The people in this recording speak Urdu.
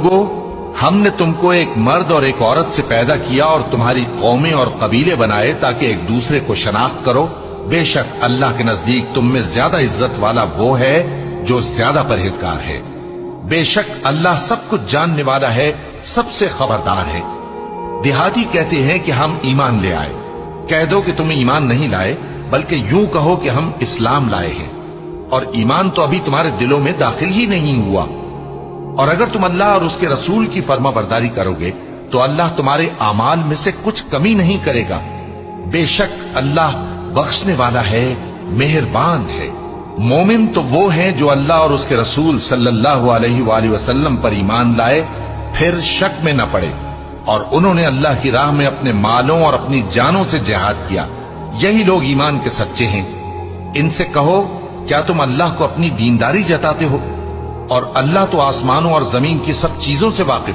وہ ہم نے تم کو ایک مرد اور ایک عورت سے پیدا کیا اور تمہاری قومیں اور قبیلے بنائے تاکہ ایک دوسرے کو شناخت کرو. بے شک اللہ کے نزدیک تم میں زیادہ عزت والا وہ ہے جو زیادہ پرہیزگار ہے. بے شک اللہ سب کچھ جاننے والا ہے، سب سے خبردار ہے. دیہاتی کہتے ہیں کہ ہم ایمان لے آئے. کہہ دو کہ تم ایمان نہیں لائے، بلکہ یوں کہو کہ ہم اسلام لائے ہیں، اور ایمان تو ابھی تمہارے دلوں میں داخل ہی نہیں ہوا. اور اگر تم اللہ اور اس کے رسول کی فرما برداری کرو گے تو اللہ تمہارے اعمال میں سے کچھ کمی نہیں کرے گا. بے شک اللہ بخشنے والا ہے، مہربان ہے. مومن تو وہ ہیں جو اللہ اور اس کے رسول صلی اللہ علیہ وآلہ وسلم پر ایمان لائے، پھر شک میں نہ پڑے، اور انہوں نے اللہ کی راہ میں اپنے مالوں اور اپنی جانوں سے جہاد کیا. یہی لوگ ایمان کے سچے ہیں. ان سے کہو کیا تم اللہ کو اپنی دینداری جتاتے ہو؟ اور اللہ تو آسمانوں اور زمین کی سب چیزوں سے واقف